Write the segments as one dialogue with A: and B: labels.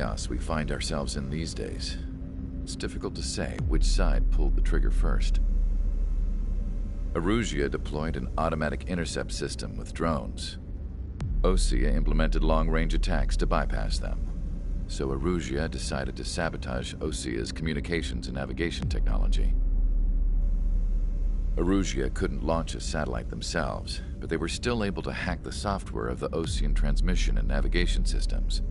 A: chaos we find ourselves in these days, it's difficult to say which side pulled the trigger first. Erusia deployed an automatic intercept system with drones. Osea implemented long-range attacks to bypass them. So Erusia decided to sabotage Osea's communications and navigation technology. Erusia couldn't launch a satellite themselves, but they were still able to hack the software of the Osean transmission and navigation systems.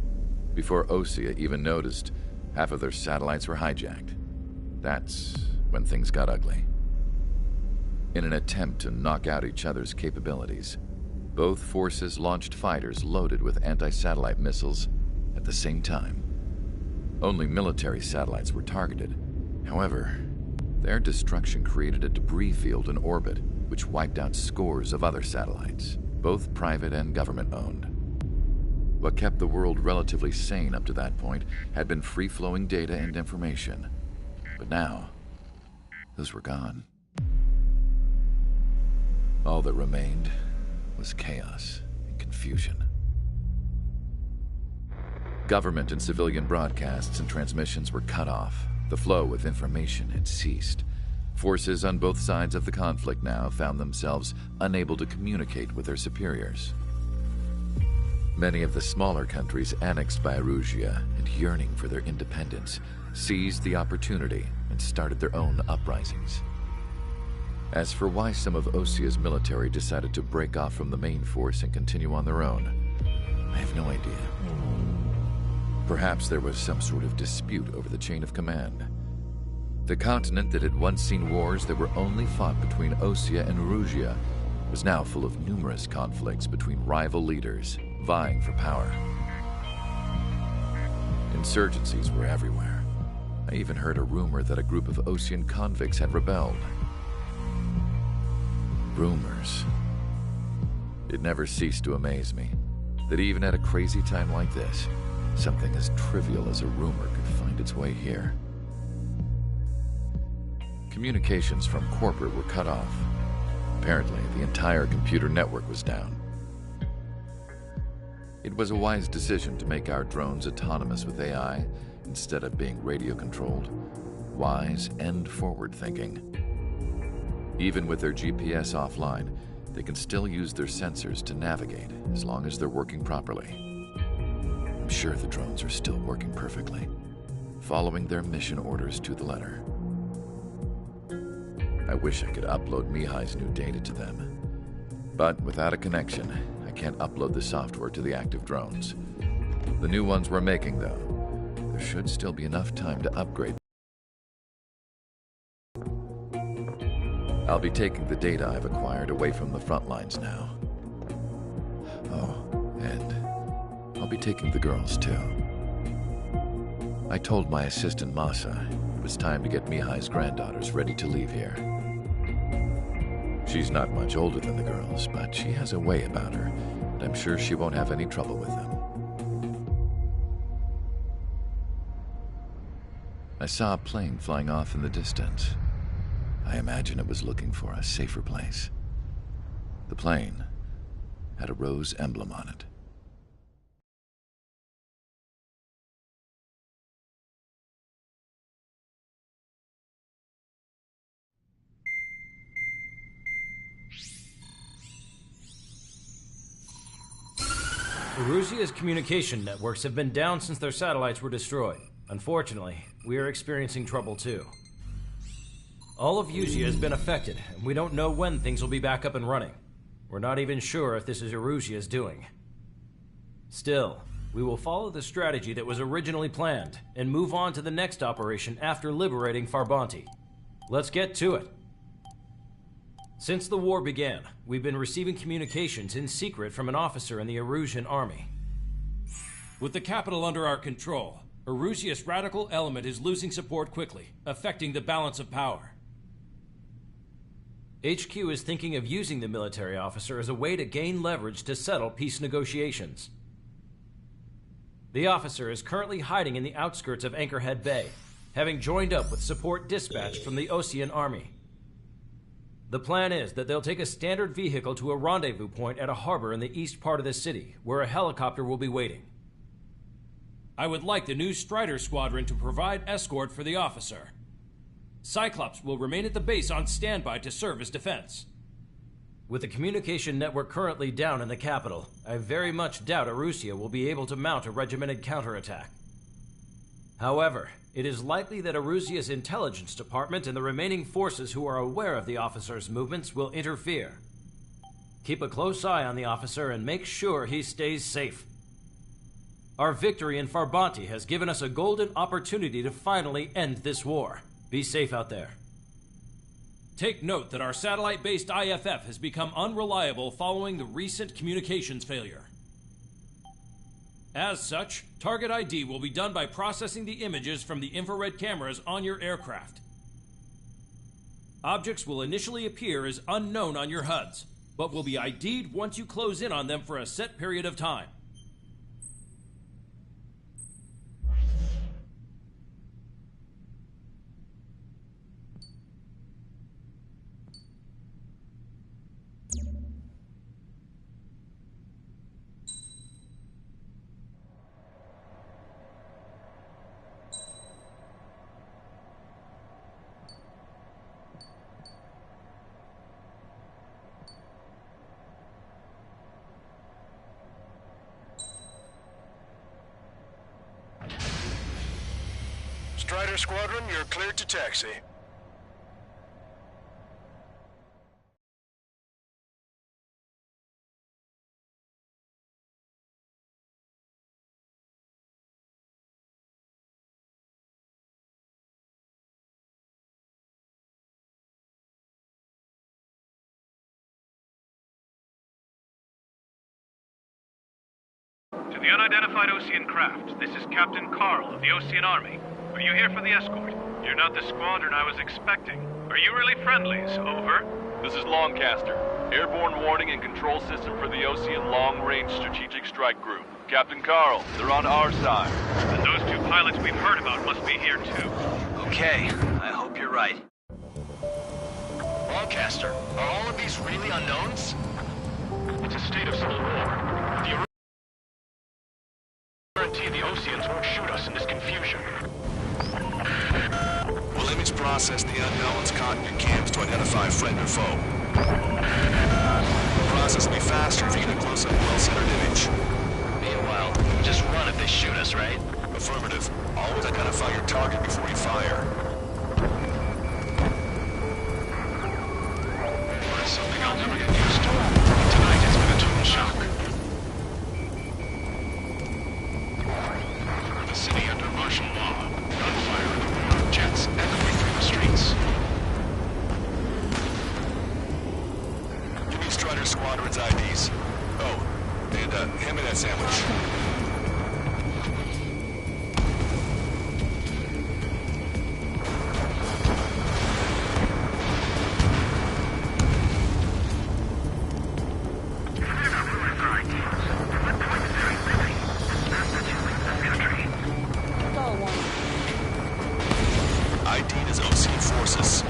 A: Before Osea even noticed, half of their satellites were hijacked. That's when things got ugly. In an attempt to knock out each other's capabilities, both forces launched fighters loaded with anti-satellite missiles at the same time. Only military satellites were targeted. However, their destruction created a debris field in orbit, which wiped out scores of other satellites, both private and government-owned. What kept the world relatively sane up to that point had been free-flowing data and information. But now, those were gone. All that remained was chaos and confusion. Government and civilian broadcasts and transmissions were cut off. The flow of information had ceased. Forces on both sides of the conflict now found themselves unable to communicate with their superiors. Many of the smaller countries annexed by Erusia and yearning for their independence seized the opportunity and started their own uprisings. As for why some of Osea's military decided to break off from the main force and continue on their own, I have no idea. Perhaps there was some sort of dispute over the chain of command. The continent that had once seen wars that were only fought between Osea and Erusia was now full of numerous conflicts between rival leaders vying for power. Insurgencies were everywhere. I even heard a rumor that a group of Osean convicts had rebelled. Rumors. It never ceased to amaze me that even at a crazy time like this, something as trivial as a rumor could find its way here. Communications from corporate were cut off. Apparently, the entire computer network was down. It was a wise decision to make our drones autonomous with AI instead of being radio-controlled. Wise and forward-thinking. Even with their GPS offline, they can still use their sensors to navigate as long as they're working properly. I'm sure the drones are still working perfectly, following their mission orders to the letter. I wish I could upload Mihai's new data to them. But without a connection, I can't upload the software to the active drones. The new ones we're making, though, there should still be enough time to upgrade. I'll be taking the data I've acquired away from the front lines now. Oh, and I'll be taking the girls, too. I told my assistant Masa it was time to get Mihai's granddaughters ready to leave here. She's not much older than the girls, but she has a way about her, and I'm sure she won't have any trouble with them. I saw a plane flying off in the distance. I imagine it was looking for a safer place. The plane had a rose emblem on it.
B: Erusia's communication networks have been down since their satellites were destroyed. Unfortunately, we are experiencing trouble too. All of Erusia has been affected, and we don't know when things will be back up and running. We're not even sure if this is Erusia's doing. Still, we will follow the strategy that was originally planned, and move on to the next operation after liberating Farbanti. Let's get to it. Since the war began, we've been receiving communications in secret from an officer in the Erusian army.
C: With the capital under our control, Erusia's radical element is losing support quickly, affecting the balance of power.
B: HQ is thinking of using the military officer as a way to gain leverage to settle peace negotiations. The officer is currently hiding in the outskirts of Anchorhead Bay, having joined up with support dispatched from the Osean army. The plan is that they'll take a standard vehicle to a rendezvous point at a harbor in the east part of the city, where a helicopter will be waiting.
C: I would like the new Strider Squadron to provide escort for the officer. Cyclops will remain at the base on standby to serve as defense.
B: With the communication network currently down in the capital, I very much doubt Arusea will be able to mount a regimented counterattack. However, it is likely that Arusea's intelligence department and the remaining forces who are aware of the officer's movements will interfere. Keep a close eye on the officer and make sure he stays safe. Our victory in Farbanti has given us a golden opportunity to finally end this war. Be safe out there.
C: Take note that our satellite-based IFF has become unreliable following the recent communications failure. As such, target ID will be done by processing the images from the infrared cameras on your aircraft. Objects will initially appear as unknown on your HUDs, but will be ID'd once you close in on them for a set period of time.
D: Strider Squadron, you're cleared to taxi.
E: To the unidentified Osean craft, this is Captain Carl of the Osean Army. Are you here for the escort? You're not the squadron I was expecting. Are you really friendlies? Over.
F: This is Longcaster. Airborne warning and control system for the Osean Long-Range Strategic Strike Group. Captain Carl, they're on our side.
E: And those two pilots we've heard about must be here too.
G: Okay, I hope you're right. Longcaster, are all of these really unknowns?
E: It's a state of civil war. The guarantee the Oseans won't shoot us in this confusion.
D: We'll image process the unknowns caught in your cams to identify friend or foe. The process will be faster if you get a close-up, well-centered image.
G: Meanwhile, just run if they shoot us, right?
D: Affirmative. Always identify your target before you fire.
E: It's something I'll never get used to. Tonight it's been a total shock. The city under martial law. Gunfire and the roar of jets echoing through the streets.
D: Give me Strider Squadron's IDs. Oh, and hand me that sandwich. ID'd as Osean forces.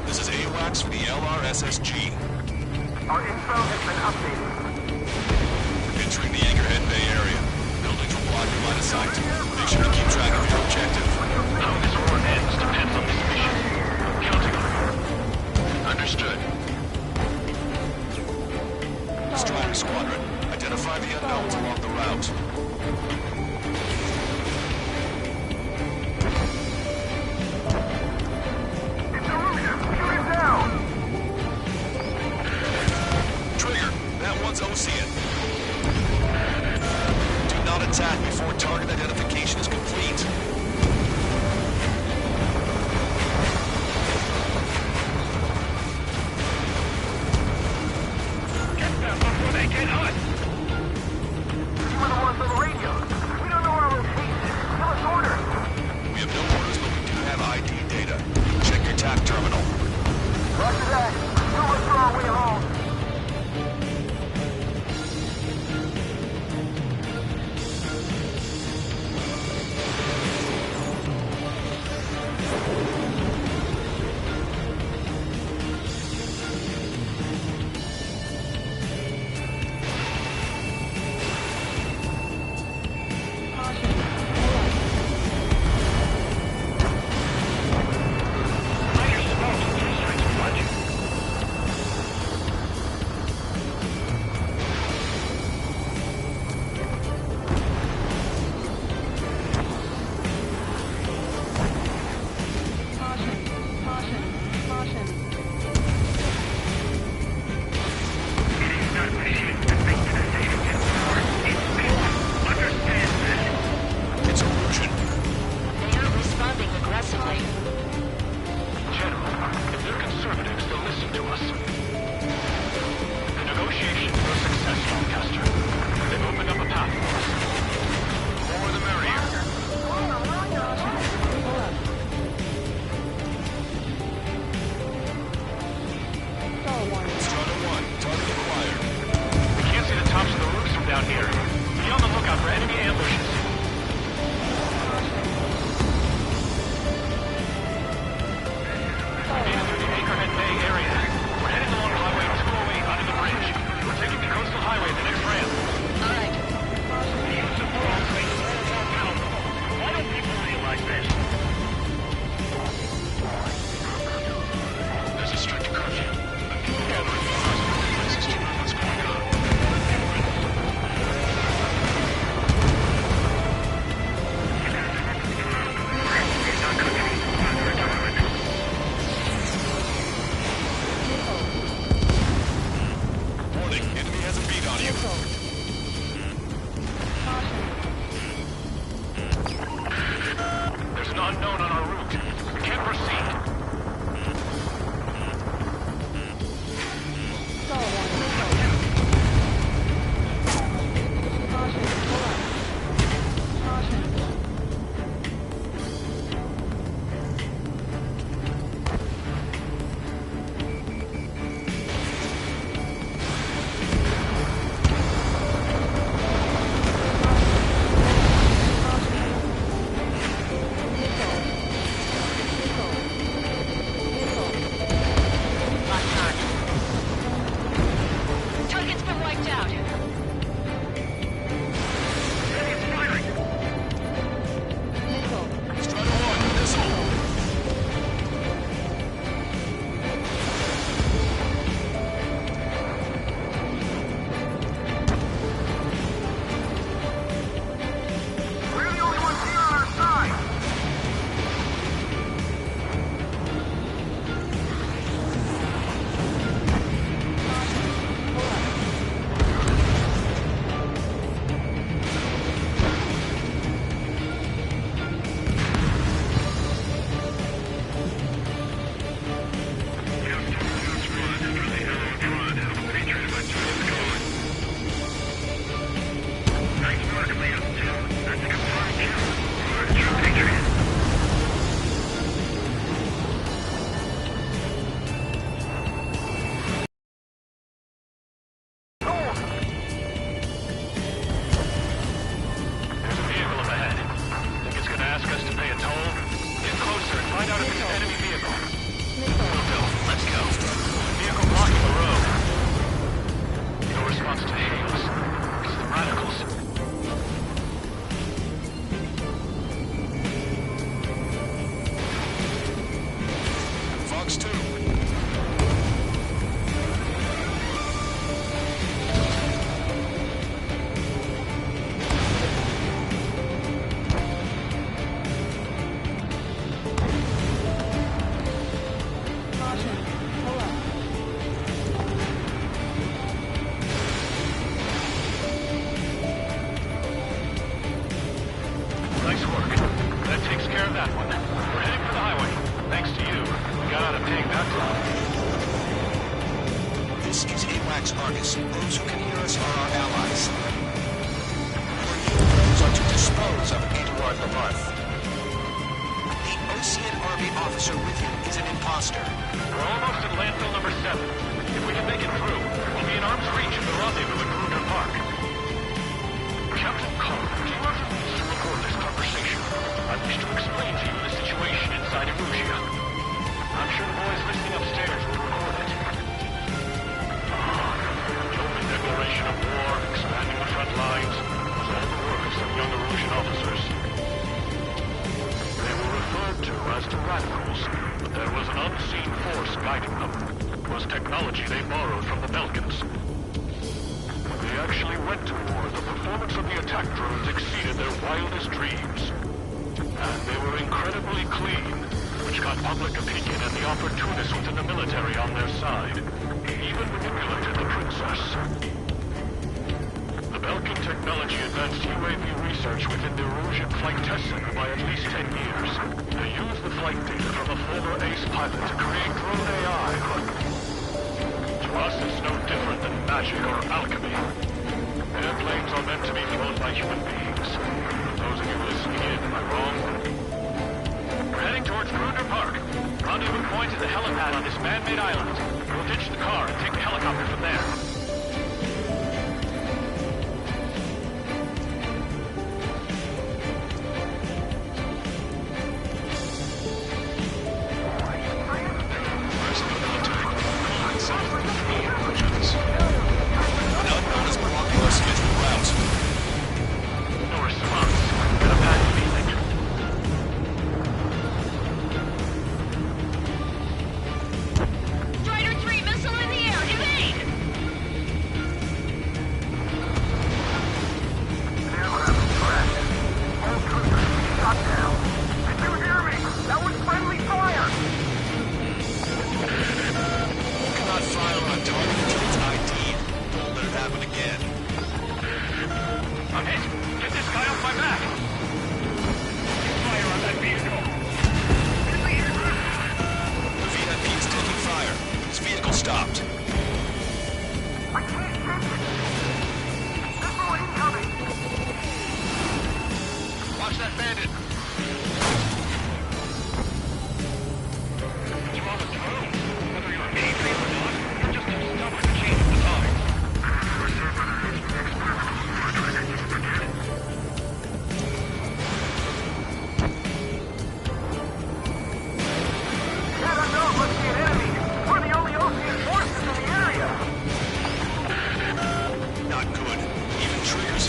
D: This is AWACS for the LRSSG.
H: Our info has been updated.
D: Entering the Anchorhead Bay area. Buildings will block your line of sight. Make sure to keep track of your objective.
E: How this war ends depends on this mission. Counting on it. Understood.
D: Strider Squadron, identify the unknowns along the route.
H: It's Arusea! Shoot him down!
D: Trigger, that one's Osean. Do not attack before target identification is complete.
E: Get them before they get us!
H: You were the ones on the radio.
E: out for enemy ambushes. Into the Anchorhead Bay area. We're heading along Highway 208 under the bridge. We're taking the coastal highway at the next ramp.
I: Alright.
E: Why don't people realize this?
D: There's a strict curfew. And people gathering in hospital places to know what's going on. Warning, enemy has a beat on you.
E: There's an unknown on our route. We can't proceed.
I: Target's been wiped out.
D: Strider 1, missile.
H: We're the only ones here on our side.
E: There's a vehicle up ahead. Think it's gonna ask us to pay a toll? Get closer and find out if it's an enemy vehicle.
G: Will do. Let's go.
E: Vehicle blocking the road. No response to hails. It's the radicals.
D: Fox 2.
E: Nice work. That takes care of that one. We're heading for the highway. Thanks to you. We got out of paying that toll.
J: This is AWACS Argus. Those who can hear us are our allies. Your new goals are to dispose of Eduard Lamarth. The Ocean Army officer with him is an imposter.
E: We're almost at landfill number 7. If we can make it through, we'll be in arm's reach of the rendezvous at Gruner Park. Captain Carl, do you have the means to record this conversation? I wish to explain to you the situation inside Erusia. I'm sure the boys listening upstairs will record it. The open declaration of war, expanding the front lines, was all the work of some young Erusian officers. They were referred to as the radicals, but there was an unseen force guiding them. It was technology they borrowed from the Belkans. They actually went to war. The performance of the attack drones exceeded their wildest dreams. And they were incredibly clean, which got public opinion and the opportunists within the military on their side. Even manipulated the princess. The Belkan technology advanced UAV research within the Erusian Flight Test Center by at least 10 years. They used the flight data from a former ace pilot to create drone AI. To us, it's no different than magic or alchemy. Airplanes are meant to be flown by human beings. For those of you listening in, am I wrong? We're heading towards Gruner Park. Rendezvous point is the helipad on this man-made island. We'll ditch the car and take the helicopter from there.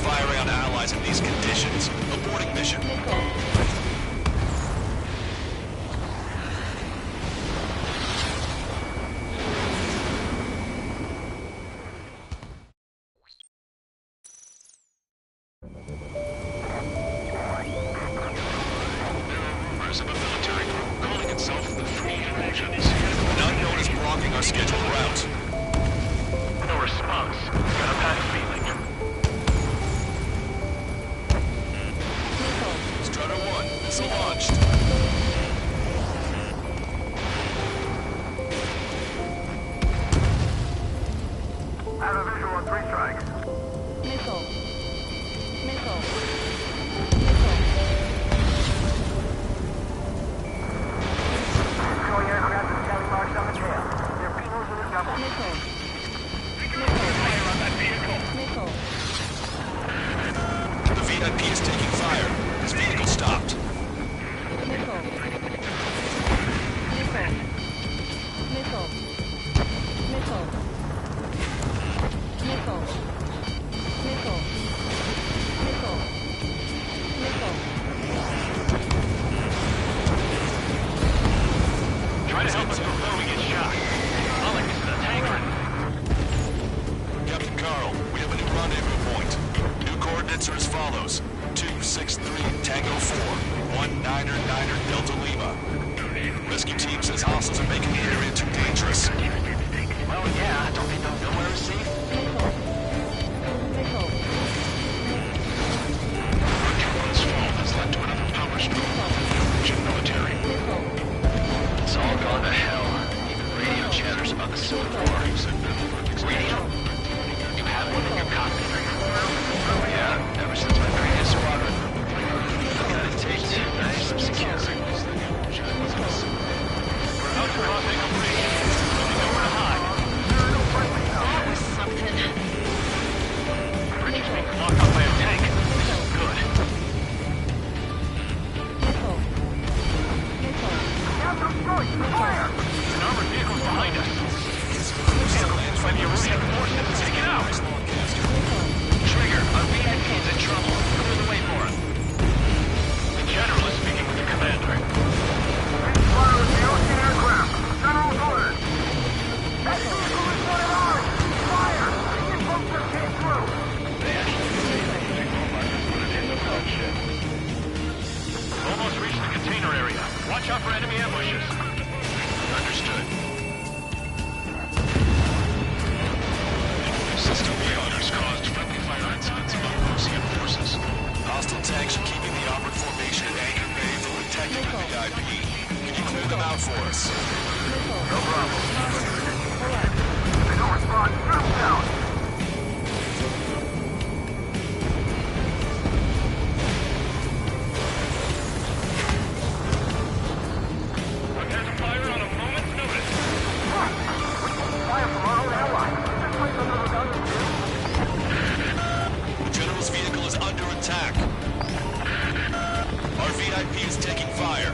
D: firing on allies in these conditions. Aborting mission.
E: Rumors of a military group calling itself the Free Agents.
D: An unknown is blocking our scheduled route.
E: No response. Got a bad feeling.
D: Strutter 1, missile launched.
H: I have a visual on 3 strikes.
I: Missile. Missile.
H: Showing aircraft with sally marks on the tail. They're beetles in the double.
I: Missile.
E: Fire on that vehicle.
I: Missile.
D: The VIP is taking fire. His vehicle stopped.
I: Missile. Missile. Missile. Missile. Missile. Missile. Missile. Missile.
E: Try to help us before we get shot. Not like this is a tanker.
D: Captain Carl, we have a new rendezvous point. New coordinates are as follows. 263 Tango 4, 1999 Delta Lima. Rescue team says hostiles are making the area too dangerous.
E: Well, yeah, don't they know nowhere is safe?
I: Missile. Missile.
E: One's fall has led to another power stroke of the Norwegian military.
I: Missile.
E: It's all gone to hell. Even radio chatters about the Civil War. Radio? You have one in your cockpit? Oh yeah, ever since my previous squadron. Got it taped. Nice and secure. We're out crossing a bridge. We know where to hide.
I: That was something.
E: Bridge is being blocked up by a tank. This is good.
I: Missile. Missile.
H: Fire!
E: An armored vehicle's behind us. Vehicle by the Iranian forces. Take it out. Trigger, our VIP is in trouble. Clear the way for him. The general is speaking with the commander.
H: Fire with the ocean aircraft. General's orders. That vehicle is one of ours! Fire! The info just came through!
E: Almost reached the container area. Watch out for enemy ambushes. Understood. System failures caused friendly fire incidents among Russian forces.
D: Hostile tanks are keeping the armored formation at Anchor Bay from protecting the VIP. Can you clear them out for us?
H: No problem. They don't respond. Shoot them down!
E: Prepare to fire on a moment's notice.
H: Fire from our own ally. Just place another rebellion too.
D: The general's vehicle is under attack. Our VIP is taking fire.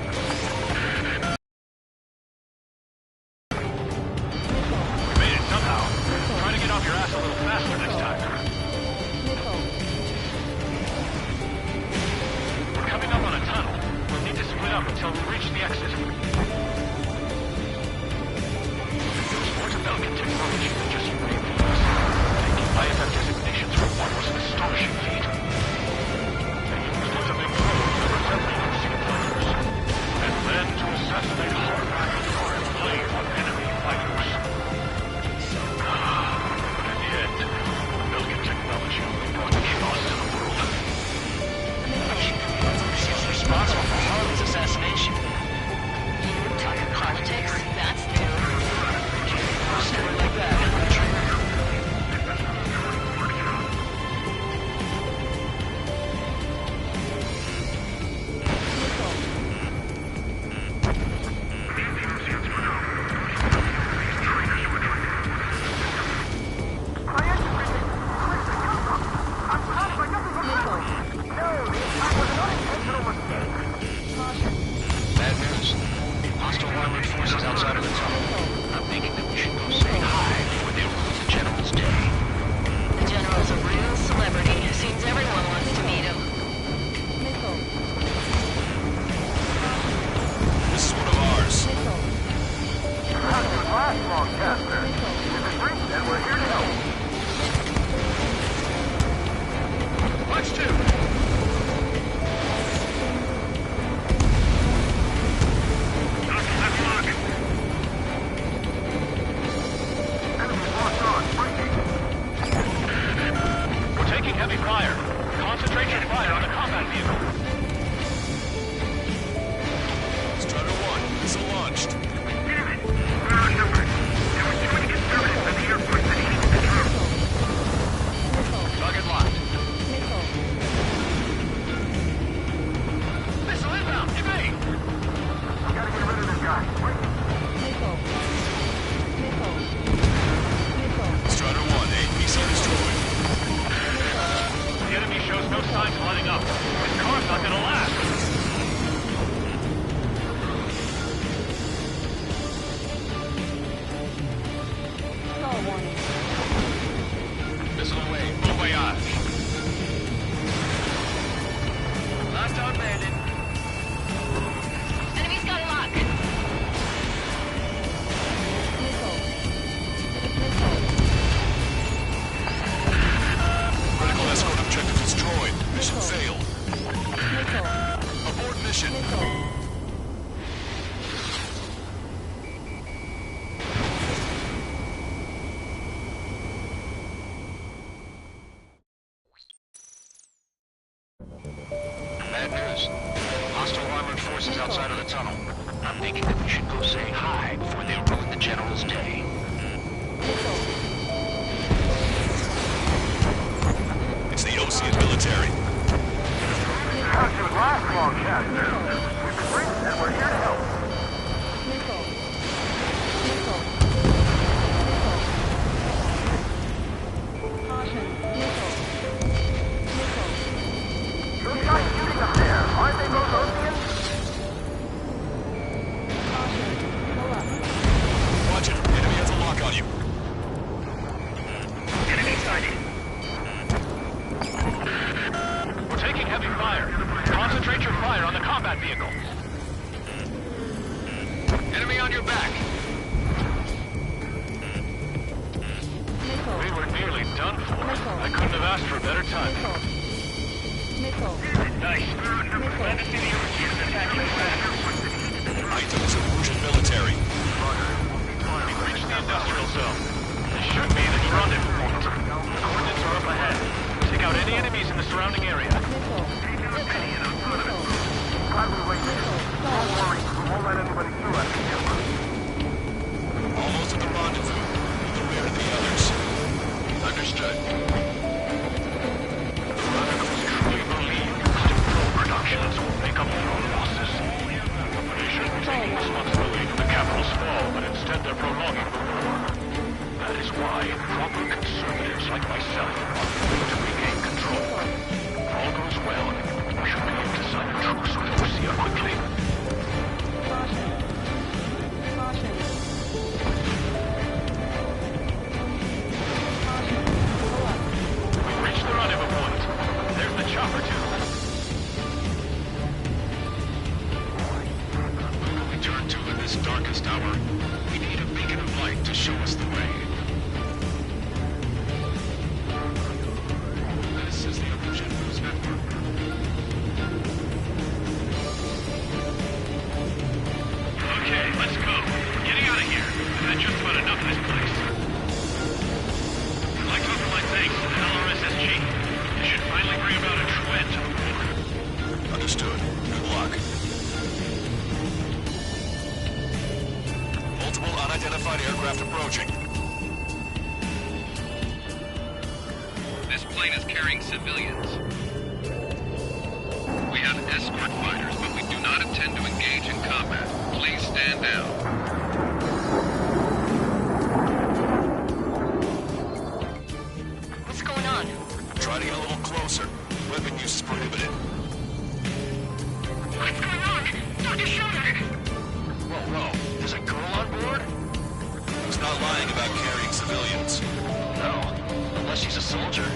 E: We made it somehow. Try to get off your ass a little faster next time.
I: Missile.
E: We're coming up on a tunnel. We'll need to split up until we reach the exit. More development technology than just reinforce. Taking IFF designations for one was an astonishing feat. They used lots of improved for assembly and single players. signs of letting up. This car's not gonna last.
I: Stall warning.
E: Missile away. Bon voyage.
J: Last out landed.
I: Enemy's got lock. Missile. Missile.
D: Critical escort objective destroyed. Mission
I: Missile.
D: failed.
I: Missile.
D: Abort mission.
I: Missile.
J: Bad news. Hostile armored forces outside of the tunnel. I'm thinking that we should go say hi before they ruin the General's day.
I: Missile.
D: It's the Ocean military.
H: That should last long, Chester. We've been briefed and we're here to help.
I: Missile. Missile. Missile. Caution. Missile. Missile.
H: Those guys shooting up there, aren't they both Oceans?
I: Caution. Pull up.
D: Watch it. Enemy has a lock on you.
J: Enemy sighted.
E: We're taking heavy fire. Concentrate your fire on the combat vehicle.
J: Enemy on your back.
I: Missile.
E: We were nearly done for.
I: Missile.
E: I couldn't have asked for a better time.
I: Missile. Missile.
E: Nice.
I: Missile.
D: Items of Russian military.
E: We've reached the industrial zone. This should be the rendezvous point. Coordinates are up ahead. Take out any enemies in the surrounding area.
I: Missile. Missile.
H: Glad we waited. Don't worry, we won't let anybody through us.
D: Almost at the rendezvous. The rear of the others.
E: Understood. The radicals truly believe still productions will make up for our losses. They shouldn't be taking responsibility for the capital's fall, but instead they're prolonging the war. That is why proper conservatives like myself are willing to regain control. If all goes well, we should be able to sign a truce with Russia quickly.
I: Caution. Caution. Caution. Pull up.
E: We've reached the rendezvous point. There's the chopper, too.
D: Who can we turn to in this darkest hour? We need a beacon of light to show us the way. This is the Illusion News Network.
E: Okay, let's go. We're getting out of here. I've had just about enough of this place. I'd like to offer my thanks to the LRSSG. This should finally bring about a true end to the war.
D: Understood. Good luck. Multiple unidentified aircraft approaching.
F: This plane is carrying civilians. We have escort fighters, but we do not intend to engage in combat. Please stand down.
I: What's going on?
D: Try to get a little closer. Weapon use is prohibited.
I: What's going on? Dr. Schroeder!
E: Whoa. There's a girl on board?
D: Who's not lying about carrying civilians?
E: No. Unless she's a soldier.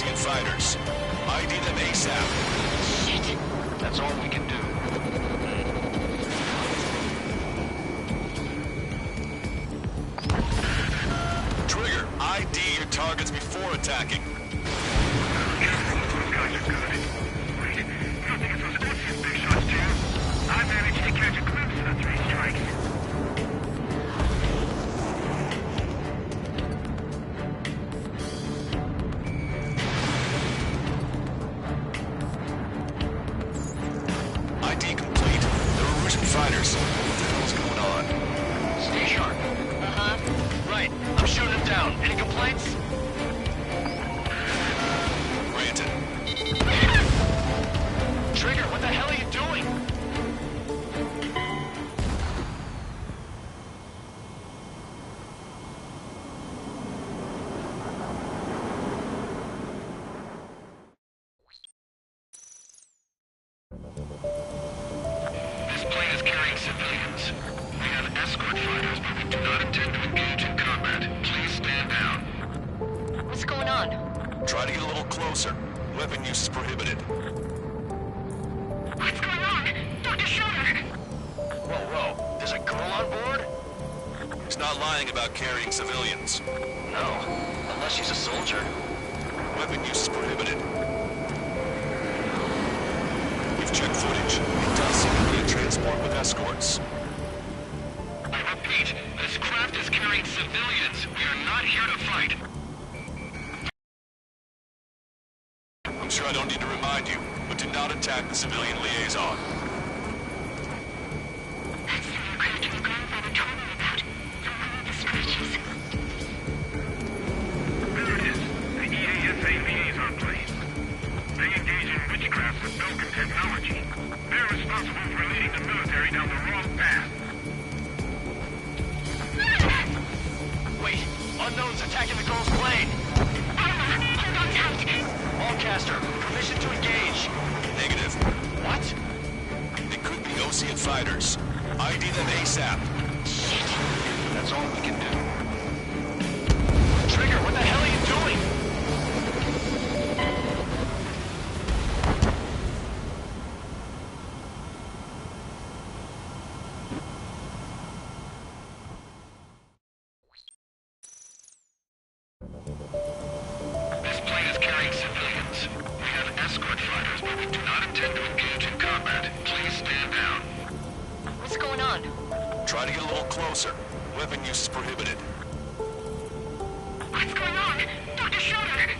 D: Ocean fighters. ID them ASAP.
G: Shit. That's all we can do.
D: Trigger, ID your targets before attacking.
E: Those guys are good. Wait, you don't think it's those Ocean big shots, do you? I managed to catch a glimpse of the 3 strikes.
D: ID complete. They're Russian fighters. What the hell's going on?
G: Stay sharp. Uh-huh. Right. I'm shooting them down. Any complaints?
D: Granted.
G: Trigger, what the hell are you doing?
E: This plane is carrying civilians. We have escort fighters, but we do not intend to engage in combat. Please stand down.
I: What's going on?
D: Try to get a little closer. Weapon use is prohibited.
I: What's going on? Dr. Schroeder!
G: Whoa. There's a girl on board?
D: He's not lying about carrying civilians.
G: No. Unless she's a soldier.
D: Weapon use is prohibited. We've checked footage. It does seem to be a transport with escorts.
E: I repeat, this craft is carrying civilians. We are not here to fight.
D: I'm sure I don't need to remind you, but do not attack the civilian liaison.
I: That's the aircraft your grandfather told me about. The one with the scratches.
E: There it is. The EASA liaison plane. They engage in witchcraft with broken technology. They're responsible for leading the military down the wrong path.
G: Wait. Unknown's attacking the girl's plane.
I: Hold on tight.
G: Allcaster, permission to engage.
D: Negative.
G: What?
D: It could be Ocean fighters. ID them ASAP.
G: Shit. That's all we can do. Trigger, what the hell are you doing?
E: This plane is carrying civilians. We have escort fighters, but we do not intend to engage in combat. Please stand down.
I: What's going on?
D: Try to get a little closer. Weapon use is prohibited.
I: What's going on? Dr. Schroeder!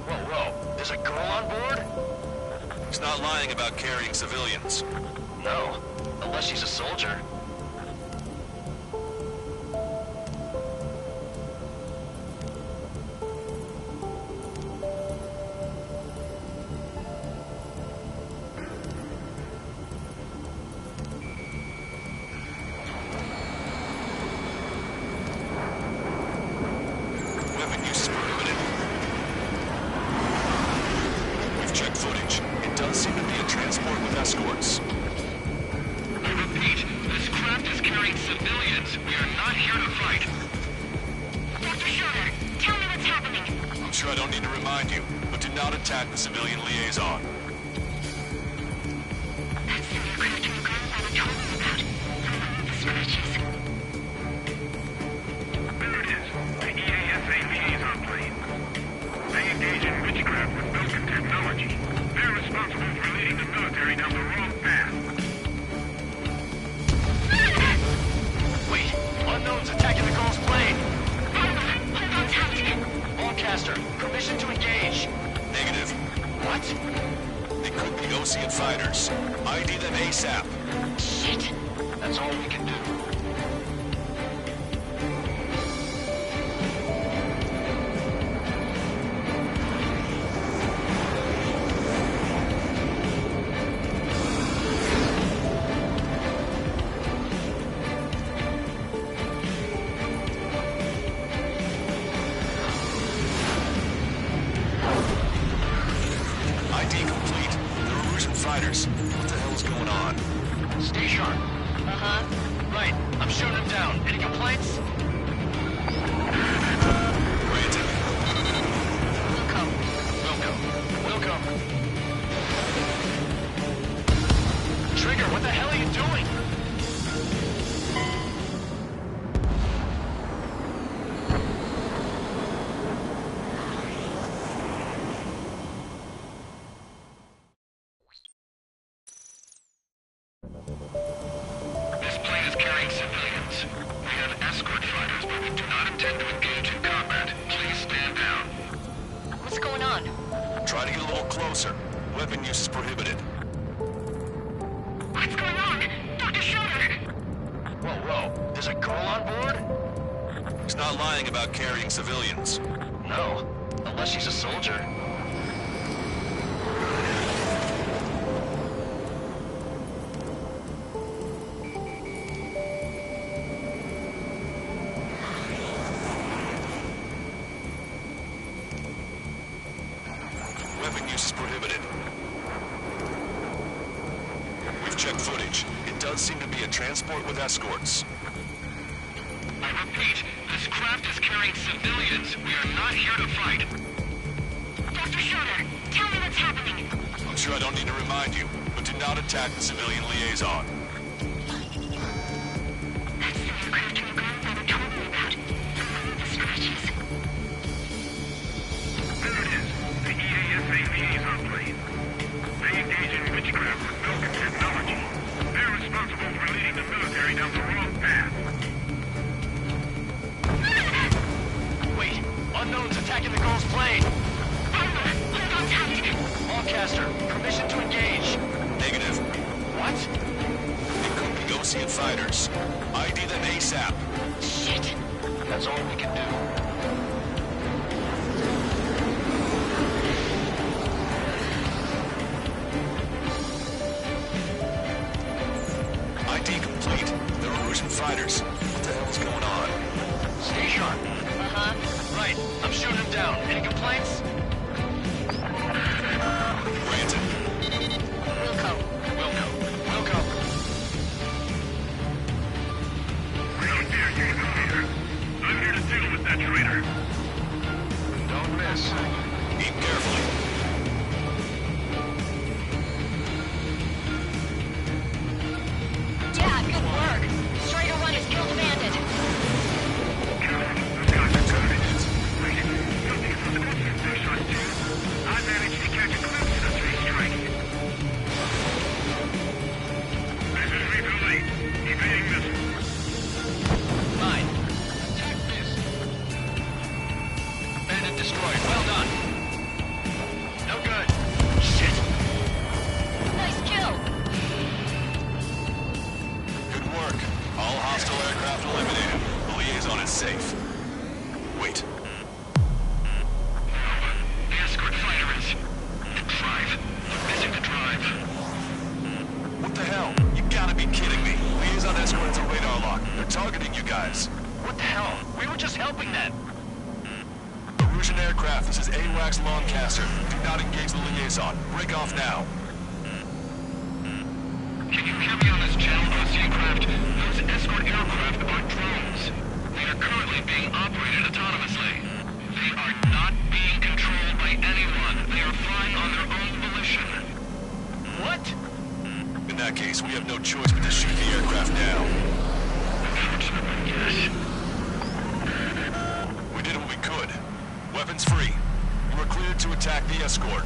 G: Whoa. There's a girl on board?
D: He's not lying about carrying civilians.
G: No. Unless she's a soldier.
D: Weapon use is prohibited. We've checked footage. It does seem to be a transport with escorts.
E: I repeat, this craft is carrying civilians. We are not here to fight.
I: Dr. Schroeder, tell me what's happening.
D: I'm sure I don't need to remind you, but do not attack the civilian liaison.
I: That's the aircraft your grandfather told me about. The one with the scratches.
E: There it is. The EASA liaison plane. They engage in witchcraft with broken technology. They're responsible for leading the military down the wrong path.
G: Wait. Unknown's attacking the girl's plane.
I: Hold on tight.
G: Allcaster, permission to engage.
D: Negative.
G: What?
D: It could be Ocean fighters. ID them ASAP.
G: Shit. That's all we can do.
D: ID complete. They're Russian fighters. What the hell's going on?
G: Stay sharp. Uh-huh. Right. I'm shooting him down. Any complaints?
D: Granted.
I: We'll come.
E: intend to engage in combat. Please stand down.
G: What's going on?
D: Try to get a little closer. Weapon use is prohibited.
I: What's going on? Dr. Schroeder!
G: Whoa. There's a girl on board?
D: He's not lying about carrying civilians.
G: No. Unless she's a soldier.
D: Weapon use is prohibited. We've checked footage. It does seem to be a transport with escorts.
E: I repeat, this craft is carrying civilians. We are not here to fight.
I: Dr. Schroeder, tell me what's happening.
D: I'm sure I don't need to remind you, but do not attack the civilian liaison.
I: That's the aircraft your grandfather told me about. The one with the scratches.
E: There it is. The EASA liaison plane. They engage in witchcraft with Milken technology. They're responsible for leading the military down the wrong path.
G: Wait. Unknown's attacking the girl's plane.
I: Hold on tight.
G: Allcaster, permission to engage.
D: Negative.
G: What?
D: It could be Ocean fighters. ID them ASAP.
I: Shit.
G: That's all we can do.
D: ID complete. They're Russian fighters. What the hell is going on?
G: Stay sharp. Right. I'm shooting him down. Any complaints?
D: Granted.
G: Wilco.
E: We don't dare use the leader. I'm here to deal with that traitor.
D: Don't miss. Aim carefully.
G: Yeah, good work. Straighter one has killed a bandit.
E: I managed to catch a glimpse of the three strikes. This is refueling. Evading missile.
G: Mine. Attack this. Bandit destroyed. Well done. No good. Shit. Nice kill.
D: Good work. All hostile aircraft eliminated. The liaison is safe. Wait.
E: The escort fighter is... Drive. We're missing the drive.
D: What the hell? You gotta be kidding me. Liaison escort has a radar lock. They're targeting you guys.
G: What the hell? We were just helping them.
D: Russian aircraft, this is AWACS Longcaster. Do not engage the liaison. Break off now.
E: Can you hear me on this channel, Ocean craft? Those escort aircraft are drones. They are currently being operated autonomously. They are not being controlled by anyone. They are flying on their own volition.
G: What?
D: In that case, we have no choice but to shoot the aircraft down.
E: Unfortunately, yes.
D: We did what we could. Weapons free. You are cleared to attack the escort.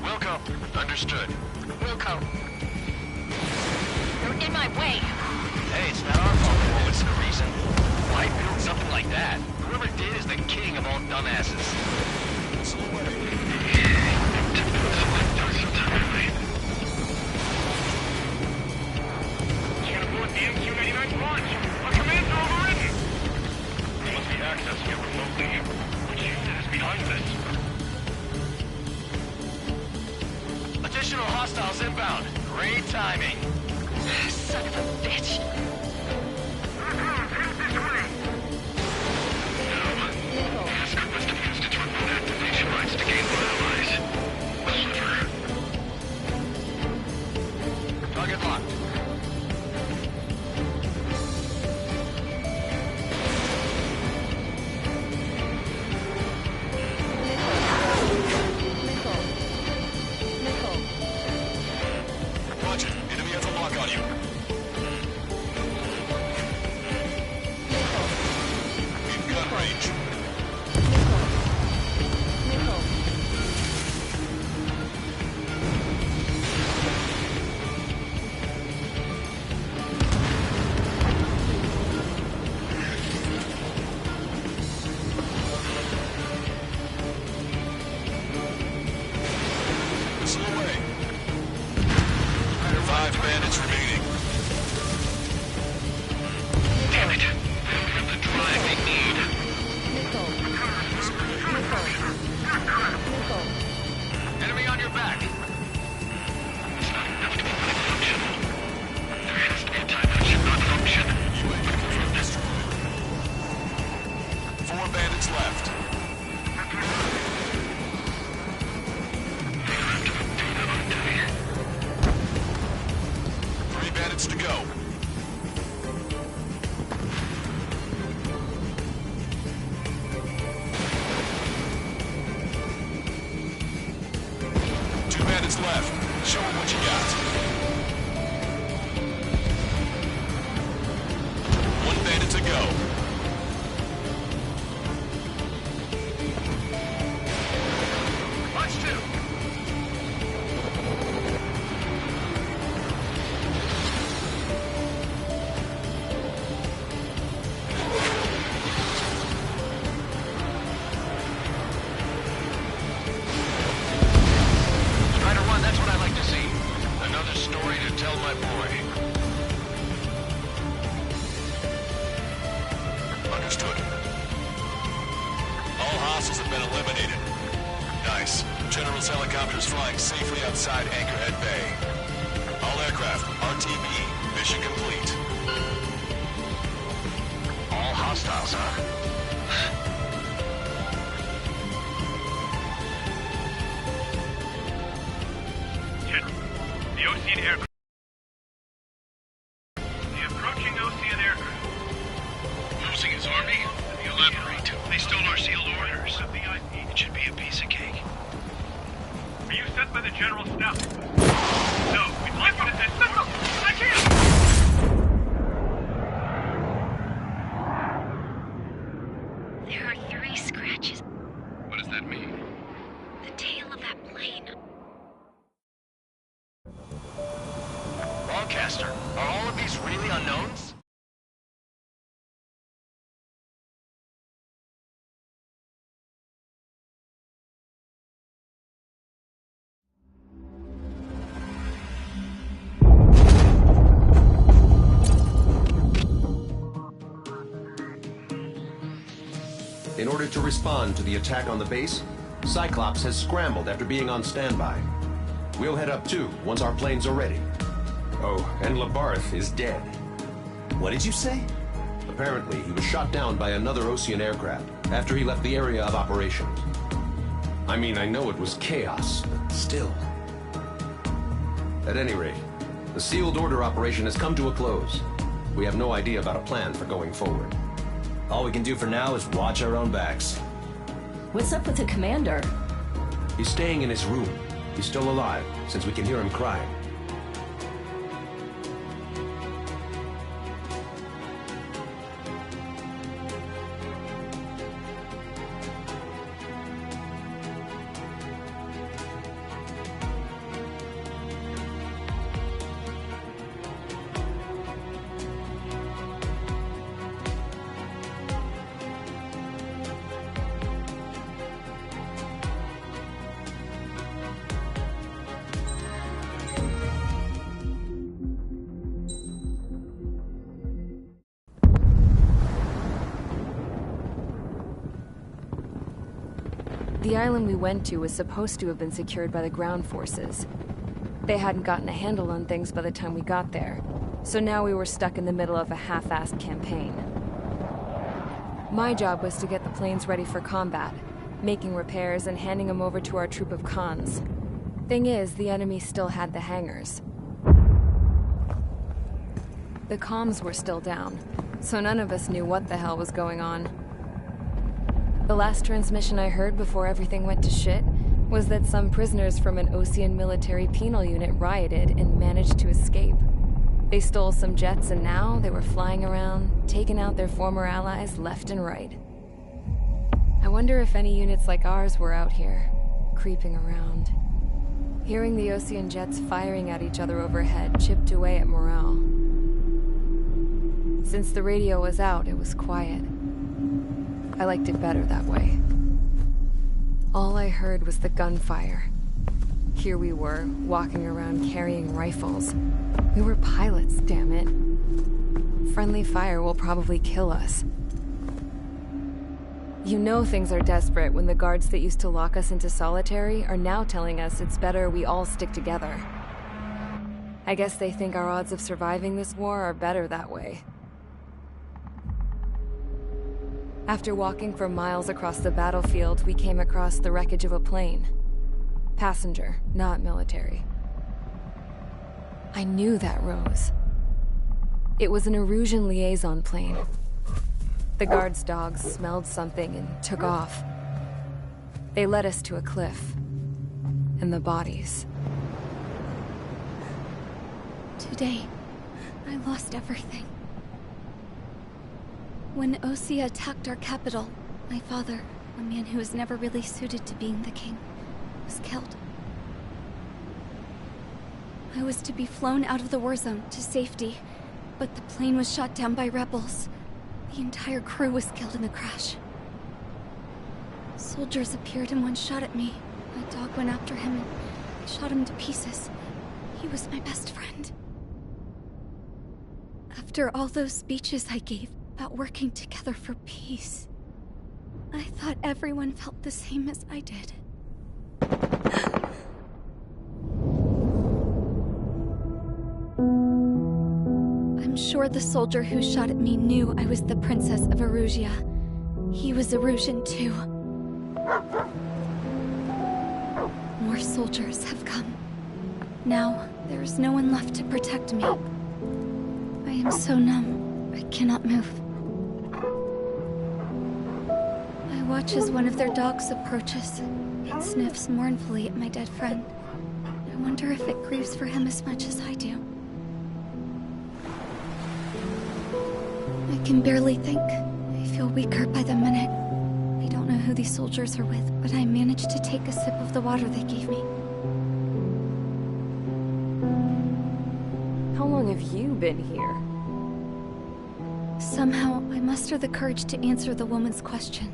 G: Wilco. Understood.
I: Wilco. You're in my way.
G: Hey, it's not our fault the moment's the reason. Why build something like that? Whoever did is the king of all dumbasses.
E: Can't abort the MQ-99 launch. Our commands are overridden. We must be accessing it remotely. Which unit is behind this?
G: Additional hostiles inbound. Great timing.
I: Son of a bitch.
E: Escort must have used its remote activation rights to gain more allies. Clever.
G: Target locked.
D: Watch it. Enemy has a lock on you. minutes to go. Two bandits left. Show them what you got. One bandit to go.
E: Watch two.
G: Strider 1, that's what I like to see. Another story to tell my boy.
D: Understood. All hostiles have been eliminated. Nice. General's helicopter is flying safely outside Anchorhead Bay. All aircraft, RTB, mission complete.
G: All hostiles, huh?
E: General, the Ocean aircraft. The approaching Ocean aircraft.
G: Losing his army? Elaborate. They stole our sealed orders.
E: It
G: should be a piece of cake.
E: Are you sent by the General's staff? No, we'd like you to send... No, I can't!
I: There are 3 scratches.
G: What does that mean?
I: The tail of that plane.
G: Broadcaster, are all of these really unknowns?
K: In order to respond to the attack on the base, Cyclops has scrambled after being on standby. We'll head up too, once our planes are ready. Oh, and Labarth is dead.
L: What did you say?
K: Apparently, he was shot down by another Ocean aircraft after he left the area of operations. I mean, I know it was chaos, but still. At any rate, the sealed order operation has come to a close. We have no idea about a plan for going forward.
L: All we can do for now is watch our own backs.
M: What's up with the commander?
K: He's staying in his room. He's still alive, since we can hear him crying.
N: The island we went to was supposed to have been secured by the ground forces. They hadn't gotten a handle on things by the time we got there, so now we were stuck in the middle of a half-assed campaign. My job was to get the planes ready for combat, making repairs and handing them over to our troop of cons. Thing is, the enemy still had the hangars. The comms were still down, so none of us knew what the hell was going on. The last transmission I heard before everything went to shit was that some prisoners from an Ocean military penal unit rioted and managed to escape. They stole some jets and now they were flying around, taking out their former allies left and right. I wonder if any units like ours were out here, creeping around. Hearing the Ocean jets firing at each other overhead chipped away at morale. Since the radio was out, it was quiet. I liked it better that way. All I heard was the gunfire. Here we were, walking around carrying rifles. We were pilots, damn it. Friendly fire will probably kill us. You know things are desperate when the guards that used to lock us into solitary are now telling us it's better we all stick together. I guess they think our odds of surviving this war are better that way. After walking for miles across the battlefield, we came across the wreckage of a plane. Passenger, not military. I knew that rose. It was an Erusian liaison plane. The guard's dogs smelled something and took off. They led us to a cliff. And the bodies.
O: Today, I lost everything. When Osea attacked our capital, my father, a man who was never really suited to being the king, was killed. I was to be flown out of the war zone to safety, but the plane was shot down by rebels. The entire crew was killed in the crash. Soldiers appeared and one shot at me. My dog went after him and shot him to pieces. He was my best friend. After all those speeches I gave about working together for peace, I thought everyone felt the same as I did. I'm sure the soldier who shot at me knew I was the Princess of Erusia. He was Erusian too. More soldiers have come. Now, there is no one left to protect me. I am so numb, I cannot move. I watch as one of their dogs approaches. It sniffs mournfully at my dead friend. I wonder if it grieves for him as much as I do. I can barely think. I feel weaker by the minute. I don't know who these soldiers are with, but I managed to take a sip of the water they gave me.
N: How long have you been here?
O: Somehow, I muster the courage to answer the woman's question.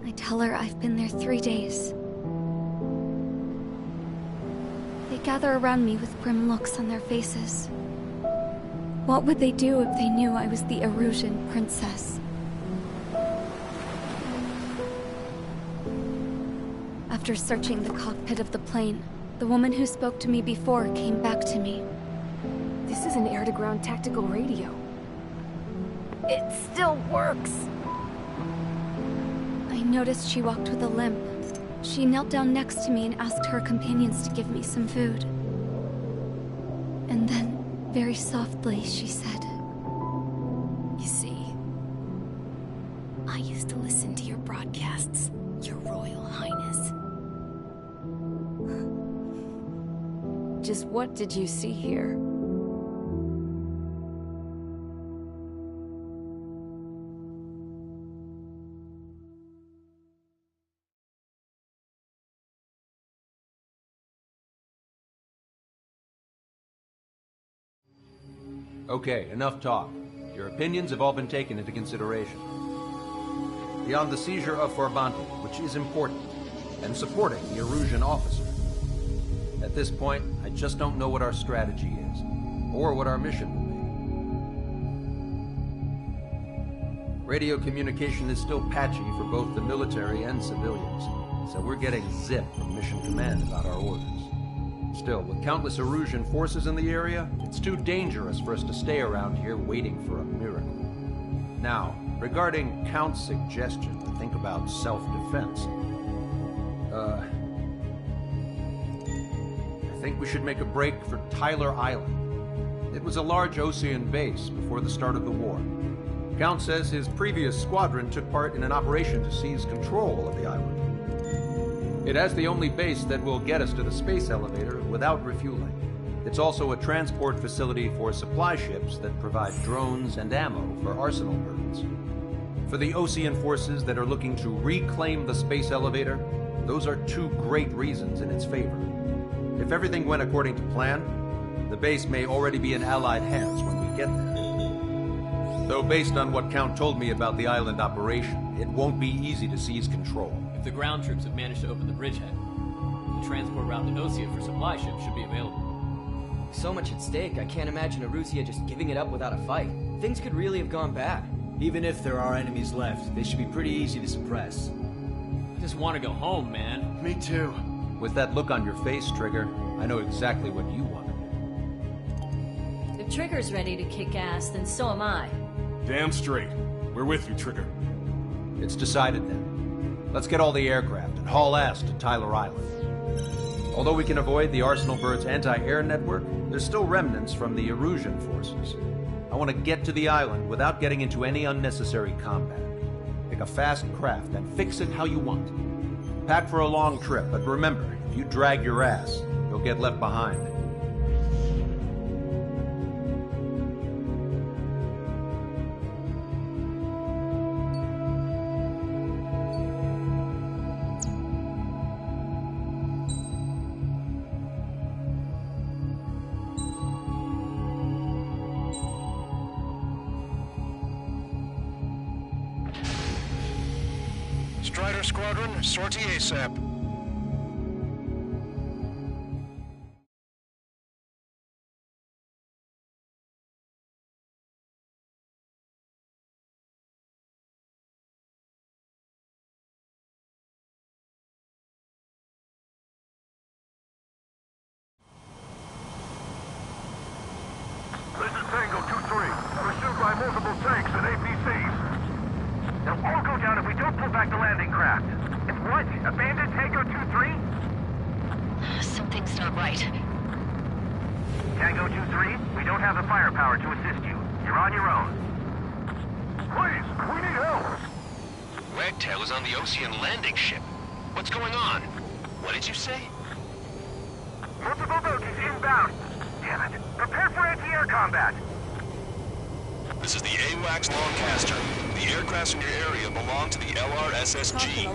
O: I tell her I've been there 3 days. They gather around me with grim looks on their faces. What would they do if they knew I was the Erusian princess? After searching the cockpit of the plane, the woman who spoke to me before came back to me.
N: This is an air-to-ground tactical radio. It still works!
O: I noticed she walked with a limp. She knelt down next to me and asked her companions to give me some food. And then, very softly, she said,
P: "You see, I used to listen to your broadcasts, Your Royal Highness."
N: Just what did you see here?
K: Okay, enough talk. Your opinions have all been taken into consideration. Beyond the seizure of Forbanti, which is important, and supporting the Erusian officer. At this point, I just don't know what our strategy is, or what our mission will be. Radio communication is still patchy for both the military and civilians, so we're getting zip from Mission Command about our orders. Still, with countless Erusian forces in the area, it's too dangerous for us to stay around here waiting for a miracle. Now, regarding Count's suggestion to think about self-defense, I think we should make a break for Tyler Island. It was a large Osean base before the start of the war. Count says his previous squadron took part in an operation to seize control of the island. It has the only base that will get us to the space elevator without refueling. It's also a transport facility for supply ships that provide drones and ammo for arsenal birds. For the Osean forces that are looking to reclaim the space elevator, those are two great reasons in its favor. If everything went according to plan, the base may already be in Allied hands when we get there. Though based on what Count told me about the island operation, it won't be easy to seize control.
Q: If the ground troops have managed to open the bridgehead, the transport route to Osea for supply ships should be available.
R: So much at stake, I can't imagine Erusia just giving it up without a fight. Things could really have gone bad.
L: Even if there are enemies left, they should be pretty easy to suppress.
Q: I just want to go home, man.
K: Me too. With that look on your face, Trigger, I know exactly what you want to do.
P: If Trigger's ready to kick ass, then so am I.
E: Damn straight. We're with you, Trigger.
K: It's decided then. Let's get all the aircraft and haul ass to Tyler Island. Although we can avoid the Arsenal Bird's anti-air network, there's still remnants from the Erusian forces.
S: I want to get to the island without getting into any unnecessary combat. Pick a fast craft and fix it how you want. Pack for a long trip, but remember, if you drag your ass, you'll get left behind.
E: Strider Squadron, sortie ASAP.
H: This is Tango 2-3, pursued by multiple tanks and APCs. They'll all go down if we don't pull back the landing craft. It's what? Abandoned Tango 2-3?
I: Something's not right.
H: Tango 2-3, we don't have the firepower to assist you. You're on your own. Please, we need help!
G: Wagtail is on the Ocean landing ship. What's going on? What did you say?
H: Multiple boats inbound. Damn it. Prepare for anti-air combat.
D: This is the AWACS Longcaster. The aircrafts in your area belong to the LRSSG.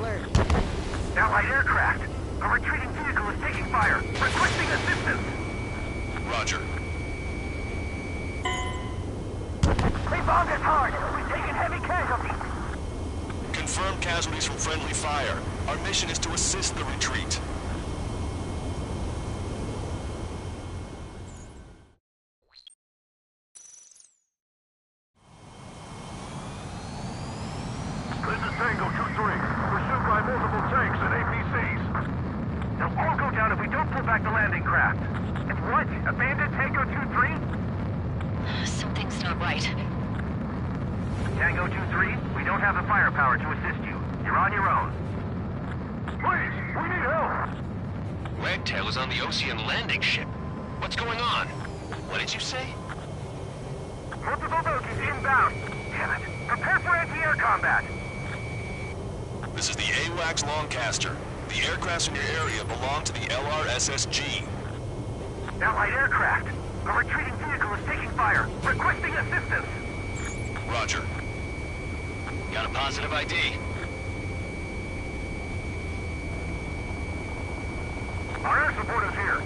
H: Allied aircraft. A retreating vehicle is taking fire. Requesting assistance.
D: Roger.
H: They bombed us hard. We've taken heavy casualties.
D: Confirmed casualties from friendly fire. Our mission is to assist the retreat.
H: This is Tango 2-3, pursued by multiple tanks and APCs. They'll all go down if we don't pull back the landing craft. It's what? Abandoned Tango 2-3?
I: Something's not right.
H: Tango 2-3, we don't have the firepower to assist you. You're on your own. Please, we need help!
G: Wagtail is on the Ocean landing ship. What's going on? What did you say?
H: Multiple boats inbound. Damn it. Prepare for anti-air combat.
D: This is the AWACS Longcaster. The aircrafts in your area belong to the LRSSG.
H: Allied aircraft. A retreating vehicle is taking fire. Requesting assistance.
D: Roger.
G: Got a positive ID.
H: Our air support is here.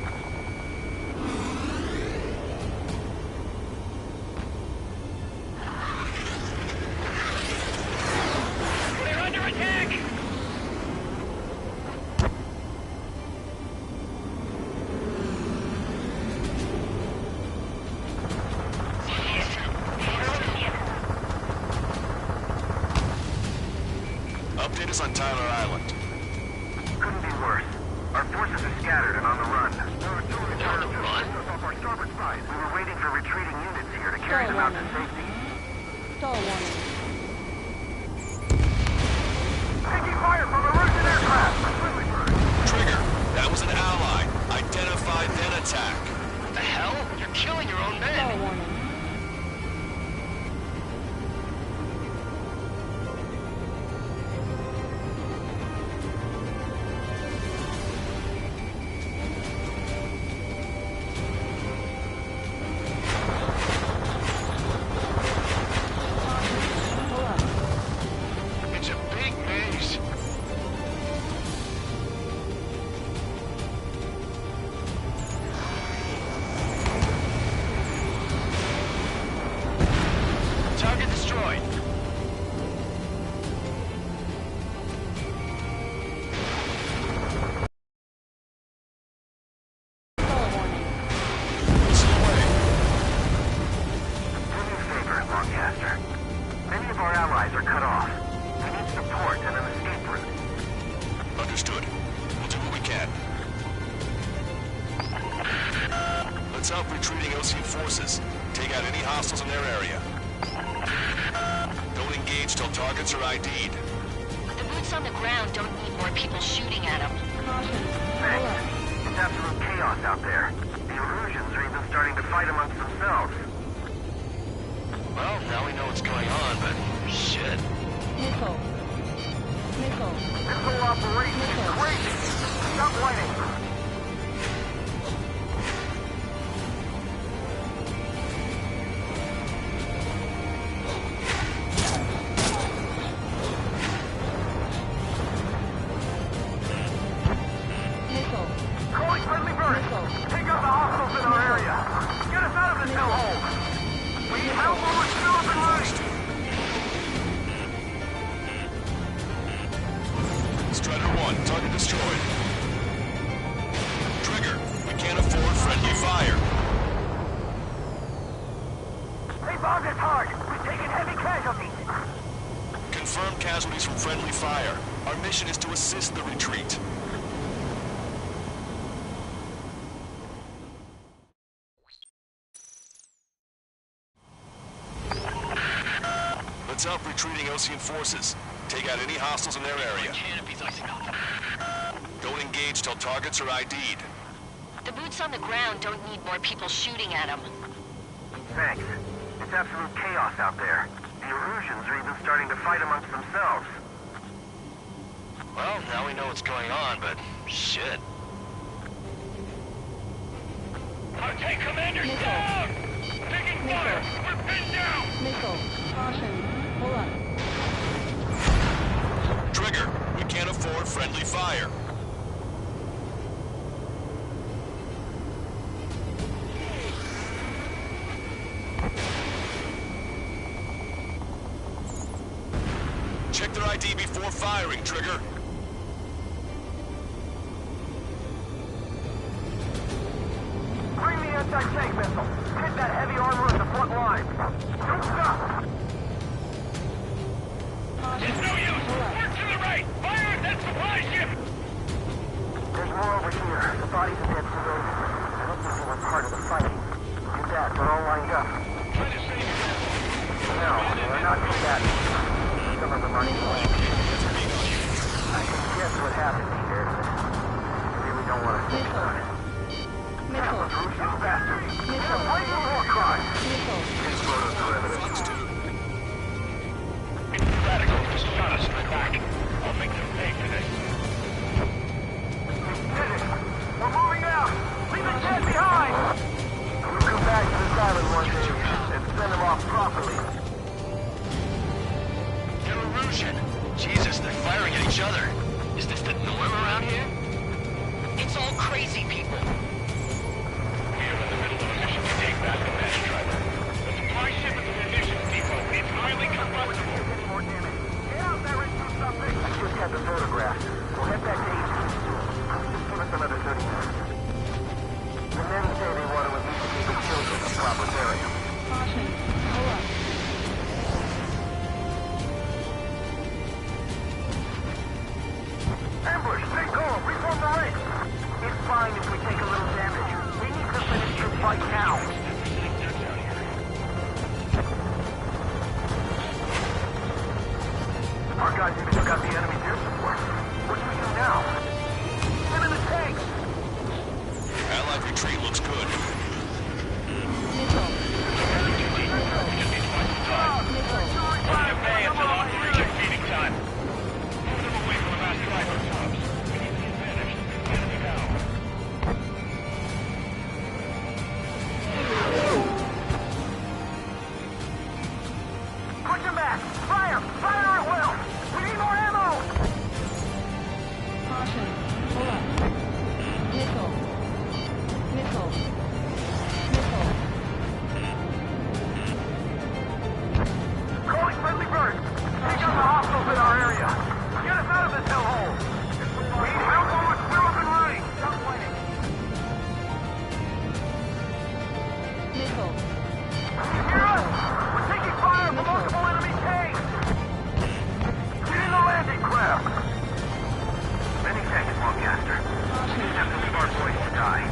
G: They're under attack!
D: Update us on Tyler Island.
H: Couldn't be worse. Our forces are scattered and on the run.
G: On the run?
H: Off our starboard side. We were waiting for retreating units here to carry them out to safety. Taking fire from a Russian aircraft!
D: Trigger, that was an ally. Identify, then attack.
G: What the hell? You're killing your own men! It's a big base. Target destroyed.
H: Do me a favor, Longcaster. Many of our allies are cut off. We need support and an escape route.
D: Understood. We'll do what we can. Let's help retreating Ocean forces. Take out any hostiles in their area. Don't engage till targets are ID'd.
I: The boots on the ground don't need more people shooting at them.
H: Thanks. It's absolute chaos out there. The Erusians are even starting to fight amongst themselves.
G: Well, now we know what's going on, but shit.
H: Missile. This whole operation is crazy. Stop whining. Calling friendly birds. Take out the hostiles in our area. Get us out of this hellhole. We need help when we're still up and running.
D: Strider 1, target destroyed. Trigger, we can't afford friendly fire.
H: They bombed us hard. We've taken heavy casualties.
D: Confirm casualties from friendly fire. Our mission is to assist the retreat. Let's help retreating Ocean forces. Take out any hostiles in their area.
G: Canopy's icing up.
D: Don't engage till targets are ID'd.
P: The boots on the ground don't need more people shooting at them.
H: Thanks. It's absolute chaos out there. The Erusians are even starting to fight amongst themselves.
G: Well, now we know what's going on, but shit.
E: Okay, Commander, down! Taking fire! We're pinned down!
H: Missile. Caution. Pull up.
D: Trigger, we can't afford friendly fire. Check their ID before firing, Trigger.
H: Bring the anti-tank missile. Hit that heavy armor at the front line. Don't stop.
E: It's no use! Work to the right! Fire at that supply ship!
H: There's more over here. The bodies of dead civilians. I don't think they were part of the fighting. Do that. They're all lined up.
E: Try to save your
H: No, they're not combatants. Some of them aren't even like I can guess what happened here. I really don't want to think about it. Missile. Erusian bastards. Missile. Blatant war crime. Missile. His photos are evidence.
E: radicals just shot us in the back. I'll make them pay for this.
H: Did it. We're moving out. Leave the dead behind. We'll come back to this island one day and send them off properly.
G: They're Erusian. Jesus, they're firing at each other. Is this the norm around here?
P: It's all crazy people.
E: We are in the middle of a mission to take back the Mesh Driver. The supply ship at the munitions depot is highly combustible.
H: More damage. Get out there and do something. I just got the photograph. We'll head back to HQ. Just give us another 30 minutes. The men say they want to investigate the children of proper burial. Caution. Hold up. Ambush! Stay calm! Reform the ranks! It's fine if we take a little damage. We need to finish this fight now. Our guys even took out the enemy's air support. What do we do now? Get in the tanks!
D: Allied retreat looks good.
H: Push him back! Fire! Fire at will! We need more ammo! Caution. Hold up. Missile. Missile. Missile. Calling friendly birds! Take out the hostiles in our area! Get us out of this hellhole! We need help while we're still up and running! Stop waiting! Missile. You hear us? We're taking fire from multiple enemy tanks! Get in the landing craft! Many thanks, Longcaster. We just have to leave our boys to die.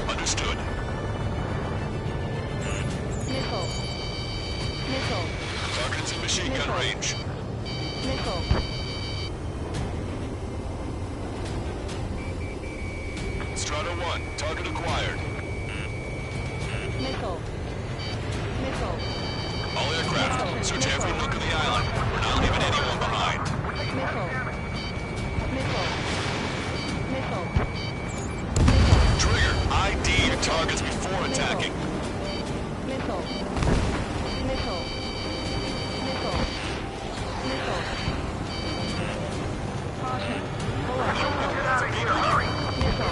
D: Understood.
H: Missile. Missile.
D: Targets in machine gun range.
H: Missile.
D: Strata 1, target acquired.
H: Missile. Missile.
D: All aircraft aircraft. Search every nook of the island. We're not leaving anyone behind. Trigger, ID your targets before attacking.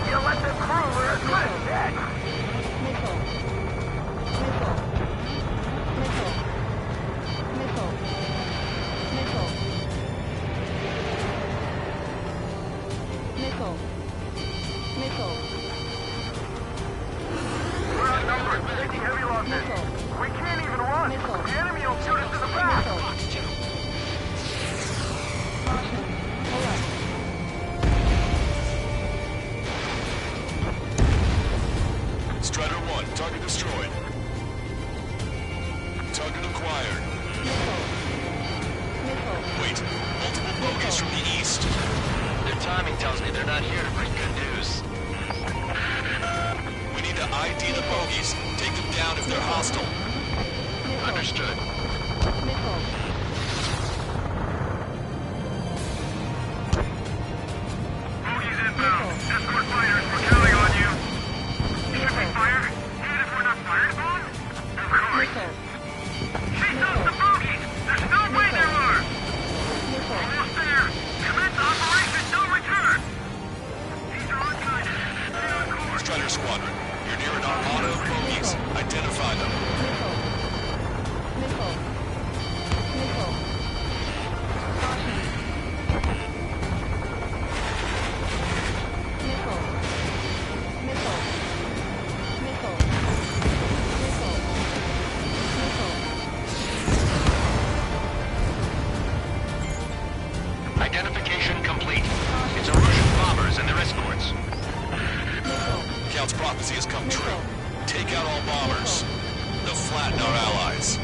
H: You let them through, we're as good as dead. We're outnumbered, taking heavy losses. We can't even run. The enemy will shoot us in the back.
D: Strider 1, target destroyed. Target acquired. Wait, multiple bogeys from the east.
G: Their timing tells me they're not here to bring good news.
D: We need to ID the bogeys. Take them down if they're hostile.
G: Understood.
E: Bogies inbound. Escort fighters, we're counting on you. Should we fire? Even if we're not fired upon? Of course. Chase out the bogies! There's no way there are! Almost there! Commence operation no return! These are on time. Stay on course.
D: Strider Squadron, you're near an armada of bogeys. Identify them.
G: Identification complete. It's Erusian bombers and their escorts.
D: Count's prophecy has come true. Take out all bombers. They'll flatten our allies.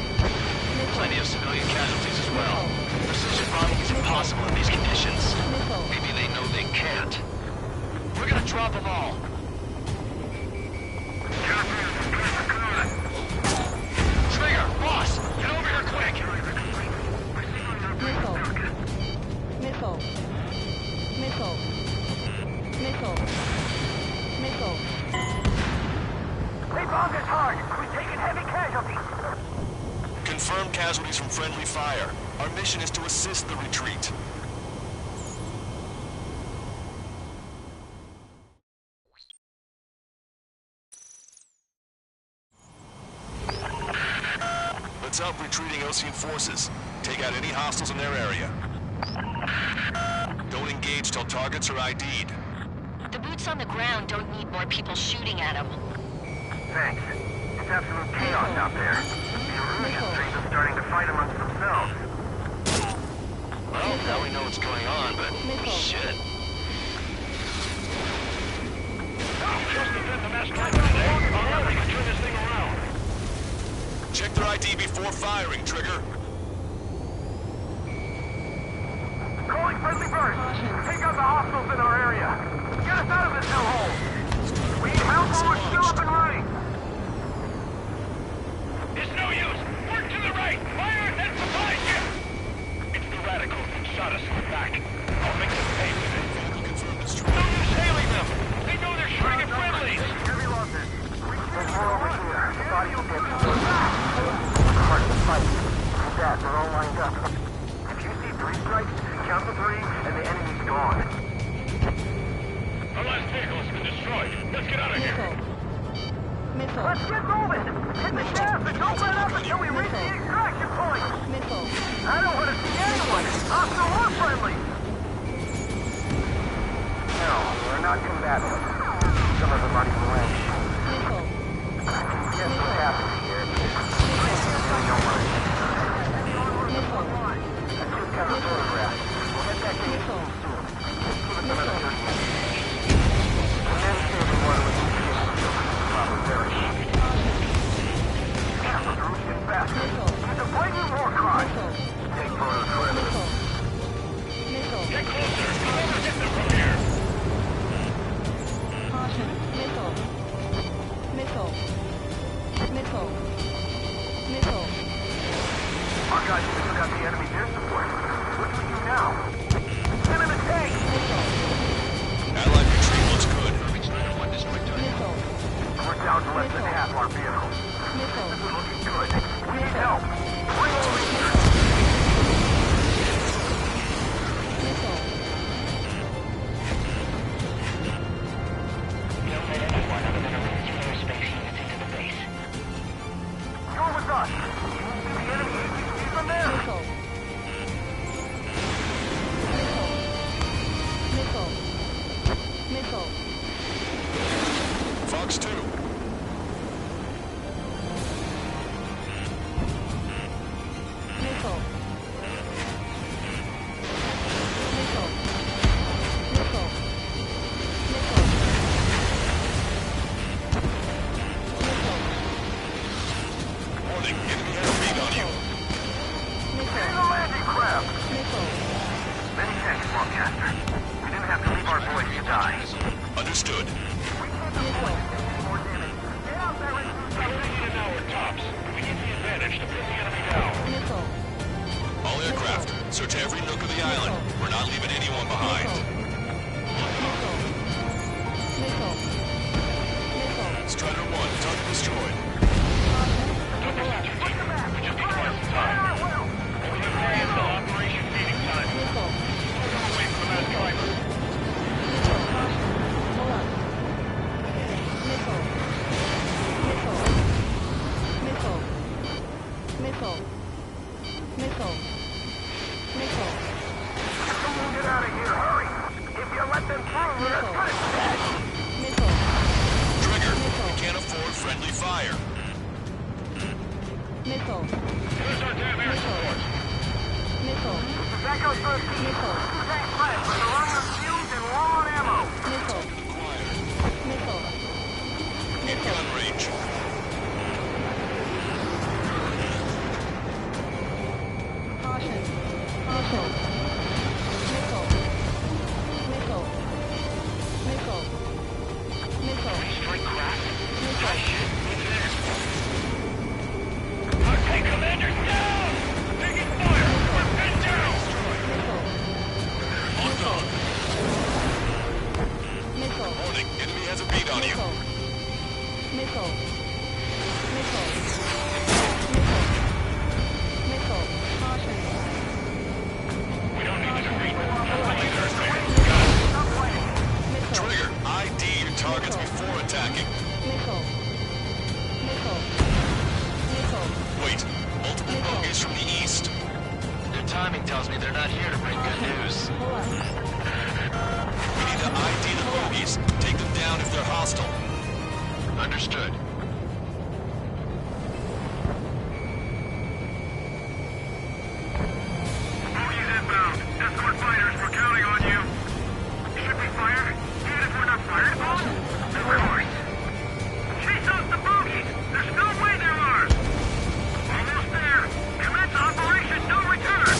G: Plenty of civilian casualties as well. Precision bombing is impossible in these conditions. Maybe they know they can't. We're gonna drop them all. Trigger, boss, get over here quick!
H: They bombed us hard. We've taken heavy casualties.
D: Confirm casualties from friendly fire. Our mission is to assist the retreat. Let's help retreating Osean forces. Take out any hostiles in their area. Don't engage till targets are ID'd.
I: The boots on the ground don't need more people shooting at them.
H: Thanks. It's absolute chaos out there. The Erusian streams are starting to fight amongst themselves.
G: Well, now we know what's going on, but shit.
E: Just defend the mass climber today. I'll know we can turn this thing around.
D: Check their ID before firing, Trigger.
H: Calling friendly birds. Take out the hostiles in our area. Get us out of this hellhole. We need help while we're still up and running.
E: It's no use. Work to the right. Fire at that supply ship. It's the radicals that shot us in the back. I'll make them pay for this. No use hailing them. They know they're shooting at friendlies.
H: Heavy losses. There's more over here. The bodies will get to us. Part of the fight. With that, they're all lined up. If you see 3 strikes, count to 3, and the enemy's gone.
E: Our last vehicle has been destroyed. Let's get out of here.
H: Let's get moving! Hit the gas and don't let up until we reach the extraction point! I don't want to see anyone, hostile or friendly! No, we're not combatant. Some of them aren't even wearing shoes. Guess what happened here? Really don't mind. I took cover photographs. We'll get back to you soon. Give us another 30 minutes. The men say everyone was in proper perish. Erusian bastard. It's a blatant war crime. Take photos for evidence.
E: Get closer. I'll never get them from here.
H: got the enemy's air support. What do we do now? Send him a tank!
D: Allied retreat looks good.
H: We're down to less than half our vehicles. We're looking good. We need help. Bring over here!
I: Don't let anyone other than Arus's aerospace units into the base.
H: You're with us. The enemy APCs from there.
D: Fox 2. Warning, enemy has a beat on you.
H: Get in the landing craft. Many thanks, Broadcaster. We didn't have to leave our boys to die.
D: Understood. All aircraft, search every nook of the island. We're not leaving anyone behind. Strider 1, target destroyed.
H: Get out of here, hurry! If you let them through, we're as good as dead!
D: Trigger, we can't afford friendly fire.
H: Here's our damn air support. Echo 13. Tank flat, but they're running on fumes and low on ammo.
D: In gun range.
E: Okay, commanders down! Taking fire! We're pinned down!
D: On guard. Warning, enemy has a beat on you. Trigger, ID your targets before attacking. Wait, multiple bogeys from the east.
G: Their timing tells me they're not here to bring good news.
D: We need to ID the bogeys. Take them down if they're hostile.
G: Understood.
E: Bogies inbound. Escort fighters, we're counting on you. Should we fire? Even if we're not fired upon? Of course. Chase off the bogies! There's no way they're ours! Almost there. Commence Operation No Return!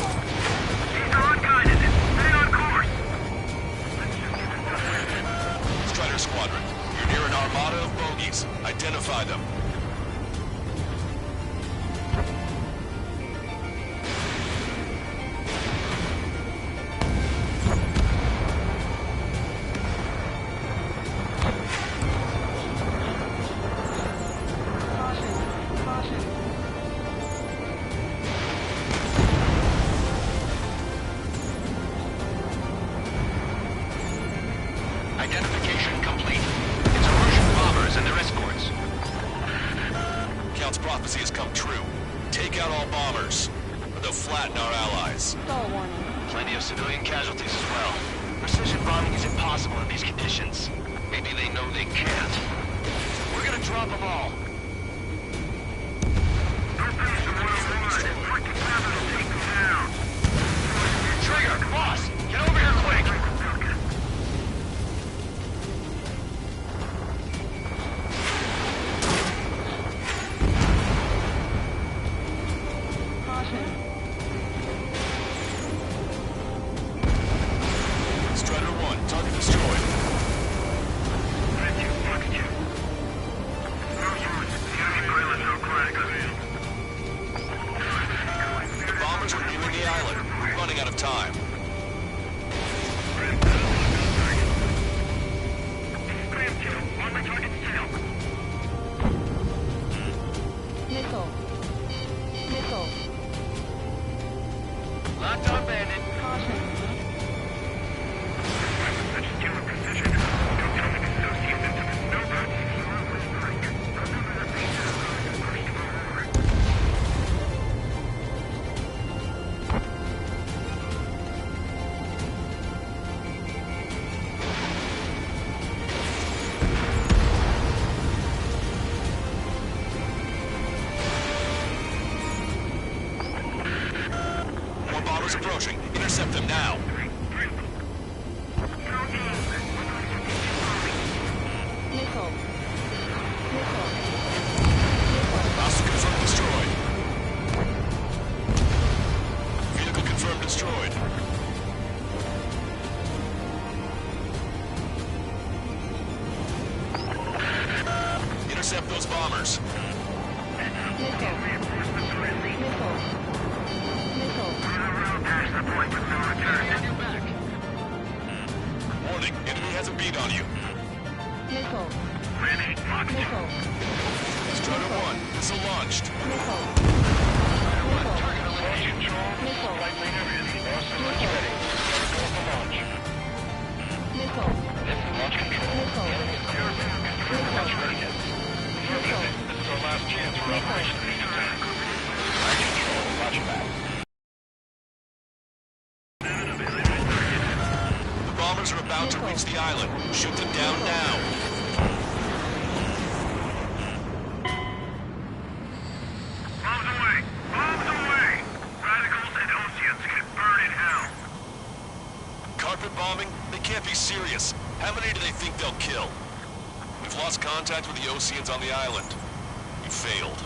E: These are unguided. Stay on course.
D: Strider Squadron, you're near an armada of bogeys. Identify them.
G: Identification complete. It's Russian bombers and their escorts.
D: Count's prophecy has come true. Take out all bombers, or they'll flatten our allies.
G: Plenty of civilian casualties as well. Precision bombing is impossible in these conditions. Maybe they know they can't. We're gonna drop them all. Trigger, boss, get over here quick!
D: Strider 1, target destroyed.
E: Thank you, Fox 2.
D: intercept those bombers. Warning, enemy has a beat on you. Strider 1, missile launched. The bombers are about to reach the island. Shoot them down now.
E: Bombs away! Bombs away! Radicals and Oceans can burn in hell.
D: Carpet bombing? They can't be serious. How many do they think they'll kill? We've lost contact with the Oceans on the island. You failed.